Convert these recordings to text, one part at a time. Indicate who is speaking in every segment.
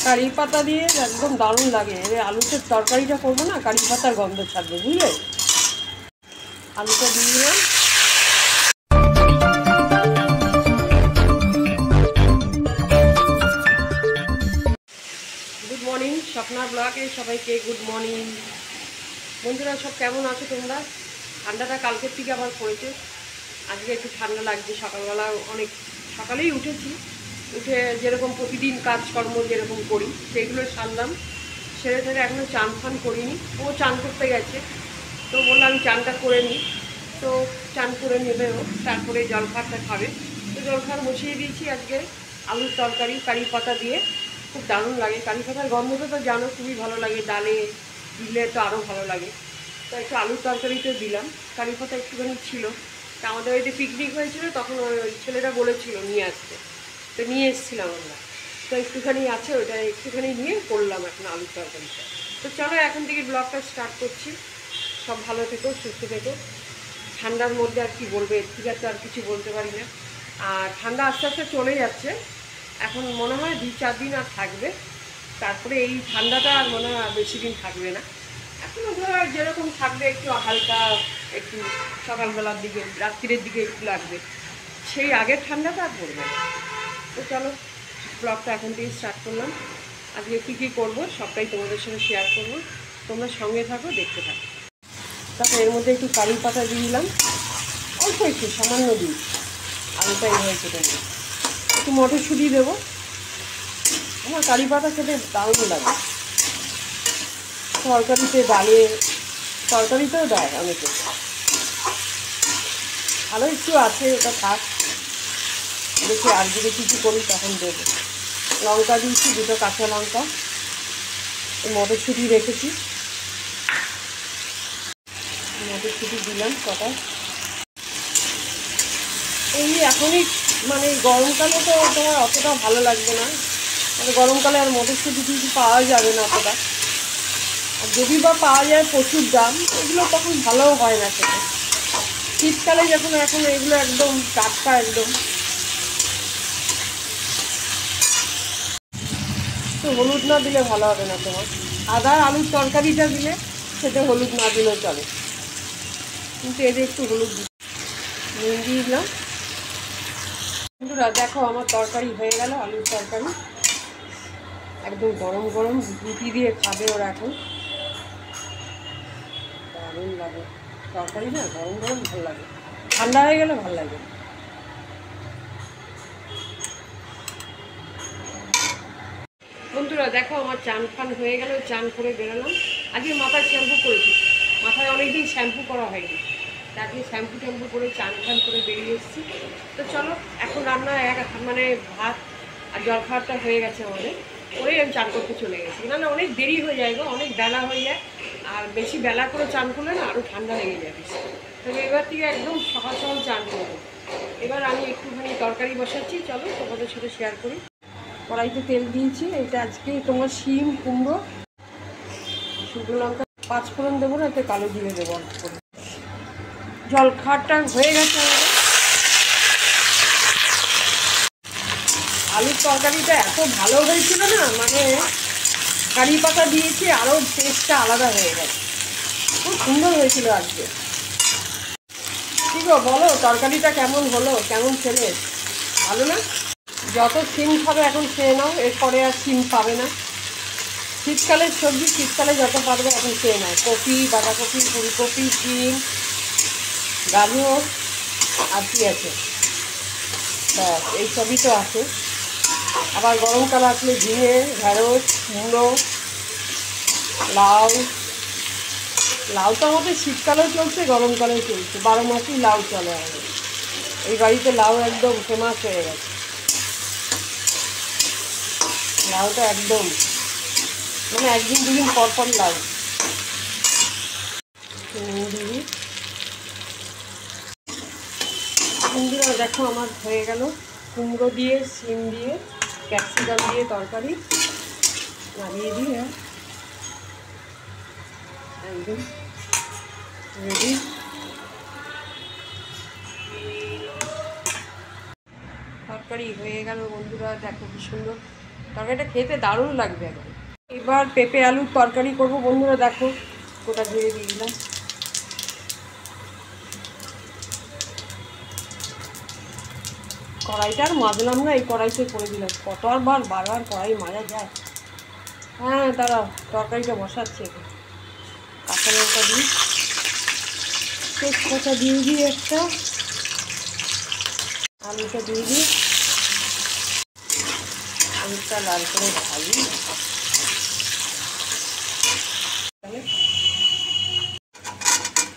Speaker 1: কারি পাতা দিয়ে একদম দারুণ লাগে। এবার আলুতে তরকারিটা করবো না, কারি পাতার গন্ধ ছাড়বে, বুঝলে? আলুটা দিয়ে দিলাম। গুড মর্নিং, স্বপ্না ব্লগে সবাইকে গুড মর্নিং। বন্ধুরা সব কেমন আছো তোমরা? ঠান্ডাটা কালকের থেকে আবার পড়েছে, আজকে একটু ঠান্ডা লাগছে। সকালবেলা অনেক সকালেই উঠেছি, উঠে যেরকম প্রতিদিন কাজকর্ম যেরকম করি সেগুলো সারলাম। সেরে সেরে এখনও চান ফান করিনি, ও চান করতে গেছে, তো বললাম চানটা করে নিই। তো চান করে নেবে ও, তারপরে জলখাবারটা খাবে। তো জলখাবার বসিয়ে দিয়েছি আজকে আলুর তরকারি কারি পাতা দিয়ে, খুব দারুণ লাগে। কারি পাতার গন্ধটা তো জানো খুবই ভালো লাগে, ডালে দিলে তো আরও ভালো লাগে। তো একটু আলুর তরকারিতে দিলাম, কারি পাতা একটুখানি ছিল। তা আমাদের ওই যে পিকনিক হয়েছিল তখন ওই ছেলেটা বলেছিল নিয়ে আসতে, তো নিয়ে এসেছিলাম আমরা। তো একটুখানি আছে, ওইটা একটুখানি নিয়ে করলাম এখন আলুর তরকারিটা। তো চলো এখন থেকে ব্লগটা স্টার্ট করছি। সব ভালো থেকো, সুস্থ থেকো। ঠান্ডার মধ্যে আর কি বলবে, এর থেকে তো আর কিছু বলতে পারি না। আর ঠান্ডা আস্তে আস্তে চলে যাচ্ছে, এখন মনে হয় 2-4 দিন আর থাকবে, তারপরে এই ঠান্ডাটা আর মনে হয় বেশি দিন থাকবে না। এখনও ধরো যেরকম থাকবে, একটু হালকা, একটু সকালবেলার দিকে রাত্রির দিকে একটু লাগবে, সেই আগের ঠান্ডাটা আর পড়বে না। তো চলো ব্লগটা এখন থেকে স্টার্ট করলাম। আজকে কী কী করবো সবটাই তোমাদের সঙ্গে শেয়ার করবো, তোমরা সঙ্গে থাকো, দেখতে থাকো। তারপর এর মধ্যে একটু কারি পাতা দিয়ে দিলাম, অল্প একটু সামান্য দিই, আলুটা এই হয়েছে দেবো। একটু মটরশুঁটি দেবো, আমার কারি পাতা খেতে দারুণ লাগে। তরকারিতে ডালে, তরকারিতেও দেয় অনেকে, ভালো একটু আছে, ওটা থাক, দেখি আর যদি কিছু করি তখন দেবো। লঙ্কা দিয়েছি, 2টো কাঁচা লঙ্কা, মটরশুঁটি রেখেছি, মটরশুঁটি দিলাম কটা। এই এখনই মানে গরমকালে তো তোমার অতটা ভালো লাগবে না, মানে গরমকালে আর মটরশুঁটি কিছু পাওয়া যাবে না অতটা, আর যদি বা পাওয়া যায় প্রচুর দাম, এগুলো তখন ভালোও হয় না খেতে। শীতকালে যখন এখন এগুলো একদম টাটকা একদম। তো হলুদ না দিলে ভালো হবে না তোমার, আদা আলুর তরকারিটা দিলে সেটা হলুদ না দিলেও চলে, কিন্তু এদের একটু হলুদ দিয়ে দিলাম। বন্ধুরা দেখো আমার তরকারি হয়ে গেল, আলুর তরকারি একদম গরম গরম রুটি দিয়ে খাবে ওরা এখন, দারুণ লাগে তরকারি না, গরম গরম ভালো লাগে, ঠান্ডা হয়ে গেলে ভালো লাগে। বন্ধুরা দেখো আমার চান ফান হয়ে গেল, চান করে বেরোলাম। আজকে মাথায় শ্যাম্পু করেছি, মাথায় অনেকদিন শ্যাম্পু করা হয়নি, তাকে শ্যাম্পু ট্যাম্পু করে চান ফান করে বেরিয়ে এসেছি। তো চলো এখন রান্না মানে ভাত আর জলখাবারটা হয়ে গেছে আমাদের, ওই আমি চান করতে চলে গেছি। না না অনেক দেরি হয়ে যায় গো, অনেক বেলা হয়ে যায়, আর বেশি বেলা করে চান করলে না আরও ঠান্ডা লেগে যাবে। তবে এবার থেকে একদম সকাল সকাল চান করবো। এবার আমি একটুখানি তরকারি বসাচ্ছি, চলো তোমাদের সাথে শেয়ার করি। কড়াইতে তেল দিয়েছি, এটা আজকে তোমার শিম কুমড়ো, শুকনো লঙ্কা 5 ফোড়ন দেবো না, এতে কালো জিরে দেবো অল্প করে। জলখাবারটা হয়ে গেছে আমাদের। আলুর তরকারিটা এত ভালো হয়েছিল না, মানে কারি পাতা দিয়েছি, আরও টেস্টটা আলাদা হয়ে গেছে, খুব সুন্দর হয়েছিল আজকে। কী গো বলো, তরকারিটা কেমন হলো, কেমন খেলে? ভালো না? যত শিম খাবে এখন খেয়ে নাও, এরপরে আর শিম পাবে না। শীতকালের সবজি শীতকালে যত পারবে এখন খেয়ে নাও, কপি, বাঁধাকপি, ফুলকপি, শিম, গাজর, আর কি আছে, ব্যাস এই সবই তো আছে। আবার গরমকাল আসলে ঝিঙে, ঢেঁড়স, মূলো, লাউ, লাউ তো আমাদের শীতকালেও চলছে গরমকালেও চলছে, 12 মাসই লাউ চলে আমাদের। এই বাড়িতে লাউ একদম ফেমাস হয়ে গেছে, লাউটা একদম মানে 1-2 দিন পর পর লাউ। বন্ধুরা দেখো আমার হয়ে গেল কুমড়ো দিয়ে, শিম দিয়ে, ক্যাপসিকাম দিয়ে তরকারি, নামিয়ে দিয়ে একদম রেডি। তরকারি হয়ে গেল বন্ধুরা, দেখো কি সুন্দর তরকারিটা খেতে দারুণ লাগবে একদম। এবার পেঁপে আলুর তরকারি করবো বন্ধুরা, দেখো গোটা জিরে দিয়ে দিলাম। কড়াইটা আর মাজলাম না, এই কড়াইতে করে দিলাম। কত আর বারবার কড়াই মাজা যায়? হ্যাঁ দাঁড়াও, তরকারিটা বসাচ্ছি এখন। কাঁচা লঙ্কা দিই, তেজপাতা দিয়ে দিই একটা, আলুটা দিয়ে দিই, আলুটা লাল করে ভাজি।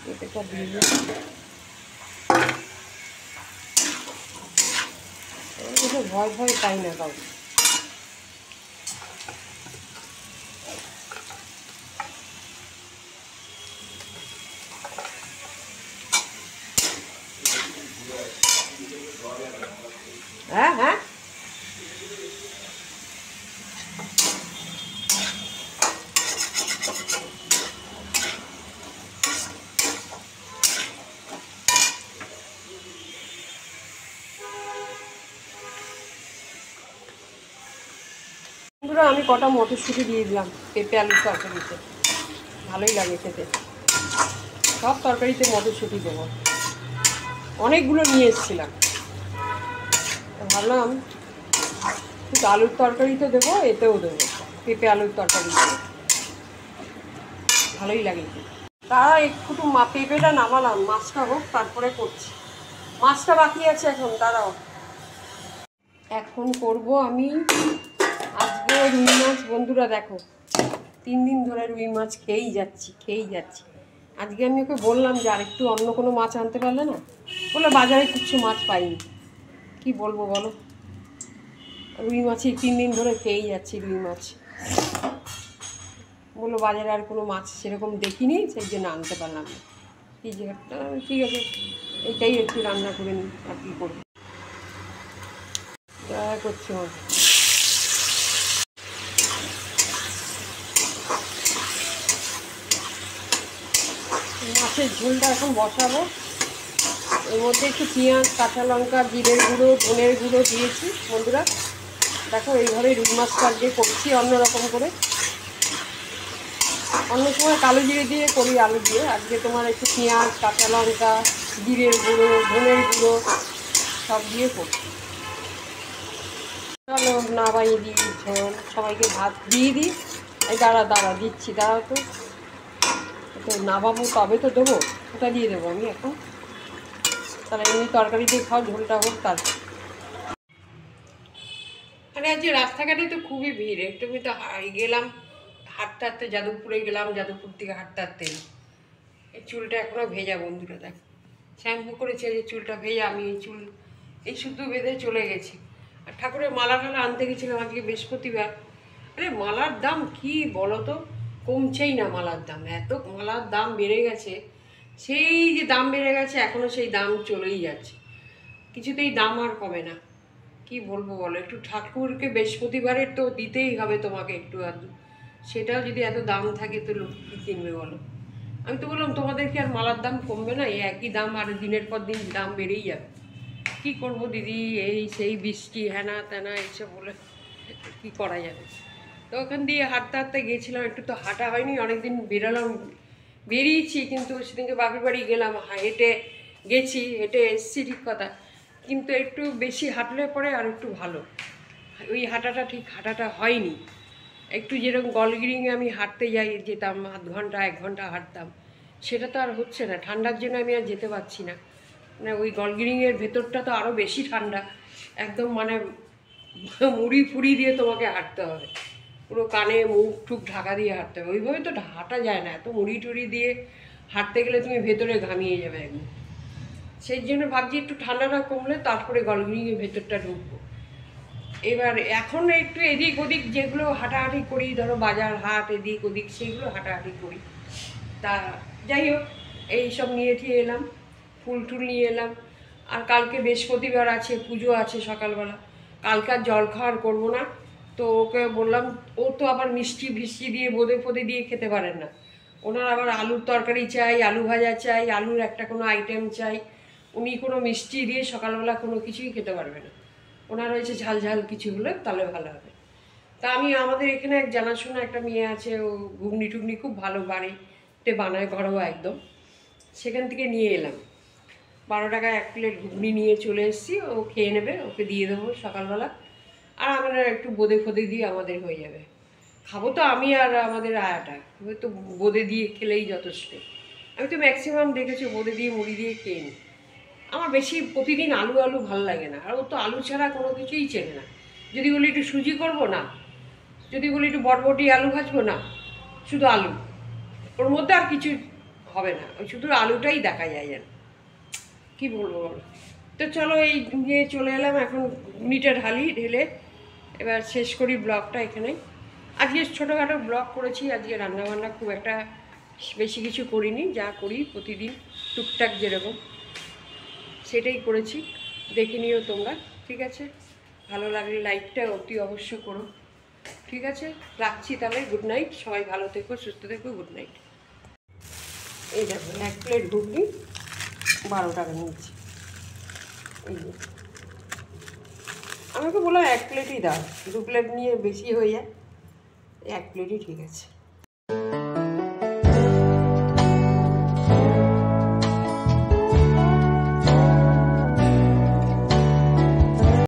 Speaker 1: পেঁপেটা দিয়ে দিই, ভয় ভয় পাই না কাউকে। হ্যাঁ হ্যাঁ, বন্ধুরা আমি কটা মটরশুঁটি দিয়ে দিলাম পেঁপে আলুর তরকারিতে, ভালোই লাগে খেতে। সব তরকারিতে মটরশুঁটি দেবো, অনেকগুলো নিয়ে এসেছিলাম, ভাবলাম শুধু আলুর তরকারিতে দেবো, এতেও দেবো, পেঁপে আলুর তরকারি দেবো, ভালোই লাগে। তারা একটু পেঁপেটা নামালাম, মাছটা হোক তারপরে করছি। মাছটা বাকি আছে এখন, দাঁড়াও। এখন করব আমি আজকে রুই মাছ। বন্ধুরা দেখো, 3 দিন ধরে রুই মাছ খেয়েই যাচ্ছি। আজকে আমি ওকে বললাম যে আরেকটু অন্য কোনো মাছ আনতে পারলে না, বলে বাজারে কিছু মাছ পাইনি। কি বলবো বলো, রুই মাছই 3 দিন ধরে খেয়েই যাচ্ছি রুই মাছ। বললো বাজারে আর কোনো মাছ সেরকম দেখিনি, সেই জন্য আনতে পারলাম না। ঠিক আছে, এটাই একটু রান্না করে নিই, আর কী করবো, করছি। মাছের ঝোলটা এখন বসাবো, এর মধ্যে একটু পেঁয়াজ, কাঁচা লঙ্কা, জিরের গুঁড়ো, ধনের গুঁড়ো দিয়েছি। বন্ধুরা দেখো, এইভাবে রুই মাছটা আজকে করছি অন্যরকম করে। অন্য সময় কালো জিরে দিয়ে করি, আলু দিয়ে। আজকে তোমার একটু পেঁয়াজ, কাঁচা লঙ্কা, জিরের গুঁড়ো, ধনের গুঁড়ো সব দিয়ে করছি। চলো নামাই দিই ঝোল, সবাইকে ভাত দিয়ে দিই। এই দাঁড়া দিচ্ছি, দাঁড়াও তো, নামাবো তবে তো দেবো, ওটা দিয়ে দেবো আমি এখন। তাহলে এমনি তরকারি দিয়ে খাও, ঝোলটা হোক তারপর। মানে আজকে রাস্তাঘাটে তো খুবই ভিড়। একটু আমি তো গেলাম হাঁটতে যাদবপুরে গেলাম, যাদবপুর থেকে হাঁটতে এই চুলটা এখনও ভেজা। বন্ধুরা দেখ, শ্যাম্পু করেছে, যে চুলটা ভেজা। আমি এই শুদ্ধ বেঁধে চলে গেছি। আর ঠাকুরের মালা ঠালা আনতে গেছিলাম আজকে বৃহস্পতিবার। আরে মালার দাম কি বলো তো, কমছেই না মালার দাম, এত মালার দাম বেড়ে গেছে। সেই যে দাম বেড়ে গেছে, এখনও সেই দাম চলেই যাচ্ছে, কিছুতেই দাম আর কমে না। কি বলবো বলো, একটু ঠাকুরকে বৃহস্পতিবারের তো দিতেই হবে তোমাকে একটু আধটু, সেটাও যদি এত দাম থাকে তো লোক কী কিনবে বলো। আমি তো বললাম তোমাদের কি আর মালার দাম কমবে না? এই একই দাম, আর দিনের পর দিন দাম বেড়েই যাবে। কি করব দিদি, এই সেই বৃষ্টি হ্যানা ত্যানা এইসব বলে কি করা যাবে। তো ওখান দিয়ে হাঁটতে গেছিলাম, একটু তো হাঁটা হয়নি, অনেকদিন বেরিয়েছি, কিন্তু সেদিনকে বাপের বাড়ি গেলাম, হেঁটে এসেছি ঠিক কথা, কিন্তু একটু বেশি হাঁটলে পরে আর একটু ভালো। ওই হাঁটাটা হয়নি। একটু যেরকম গলগিরিংয়ে আমি হাঁটতে যেতাম, 1 ঘন্টা হাঁটতাম, সেটা তো আর হচ্ছে না। ঠান্ডার জন্য আমি আর যেতে পারছি না। মানে ওই গলগিরিংয়ের ভেতরটা তো আরও বেশি ঠান্ডা, একদম মানে মুড়ি ফুড়ি দিয়ে তোমাকে হাঁটতে হবে, পুরো কানে মুখ টুক ঢাকা দিয়ে হাঁটতে হবে। ওইভাবে তো হাঁটা যায় না, এত মুড়ি টুড়ি দিয়ে হাঁটতে গেলে তুমি ভেতরে ঘামিয়ে যাবে একদম। সেই জন্য ভাবছি একটু ঠান্ডাটা কমলে তারপরে গলগিরিংয়ের ভেতরটা ঢুকবো। এবার এখন একটু এদিক ওদিক যেগুলো হাঁটাহাঁটি করি, ধরো বাজার হাট এদিক ওদিক, সেগুলো হাঁটাহাঁটি করি। তা যাই হোক, এইসব নিয়ে ঠিয়ে এলাম, ফুল টুল নিয়ে এলাম। আর কালকে বৃহস্পতিবার আছে, পুজো আছে সকালবেলা, কালকে আর জল খাওয়ার করবো না। তো ওকে বললাম, ও তো আবার মিষ্টি ফিষ্টি দিয়ে বোঁদে ফোঁদে দিয়ে খেতে পারেন না। ওনার আবার আলুর তরকারি চাই, আলু ভাজা চাই, আলুর একটা কোনো আইটেম চাই। উনি কোনো মিষ্টি দিয়ে সকালবেলা কোনো কিছুই খেতে পারবে না। ওনার হয়েছে ঝাল ঝাল কিছু হলে তাহলে ভালো হবে। তা আমি আমাদের এখানে এক জানাশোনা একটা মেয়ে আছে, ও ঘুগনি টুগনি খুব ভালো বাড়িতে বানায়, ঘরোয়া একদম। সেখান থেকে নিয়ে এলাম 12 টাকায় 1 প্লেট ঘুগনি নিয়ে চলে এসেছি। ও খেয়ে নেবে, ওকে দিয়ে দেবো সকালবেলা। আর আমরা একটু বোঁদে ফোদে দিয়ে আমাদের হয়ে যাবে। খাবো তো আমি আর আমাদের আয়াটা, হয়তো বোঁদে দিয়ে খেলেই যথেষ্ট। আমি তো ম্যাক্সিমাম দেখেছি বোঁদে দিয়ে মুড়ি দিয়ে খেয়ে নিই। আমার বেশি প্রতিদিন আলু আলু ভালো লাগে না, আর ও তো আলু ছাড়া কোনো কিছুই চেনে না। যদি বলি একটু সুজি করবো না, যদি বলি একটু বটবটি আলু ভাজবো না, শুধু আলু, ওর মধ্যে আর কিছু হবে না, ওই শুধু আলুটাই দেখা যায় যেন। কী বলবো বলো। তো চলো এই নিয়ে চলে এলাম এখন, ঘুগনিটা ঢেলে এবার শেষ করি ব্লগটা এখানে। আজকে ছোটোখাটো ব্লগ করেছি, আজকে রান্নাবান্না খুব একটা বেশি কিছু করিনি, যা করি প্রতিদিন টুকটাক যেরকম সেটাই করেছি। দেখে নিও তোমরা, ঠিক আছে? ভালো লাগলে লাইকটা অতি অবশ্য করো, ঠিক আছে? রাখছি তাহলে, গুড নাইট, সবাই ভালো থেকো, সুস্থ থেকো, গুড নাইট। এই দেখো 1 প্লেট ঘুগনি 12 টাকা নিয়েছি। এই যে আমাকে বলো 1 প্লেটই দাও, 2 প্লেট নিয়ে বেশি হয়ে যায়, 1 প্লেটই ঠিক আছে।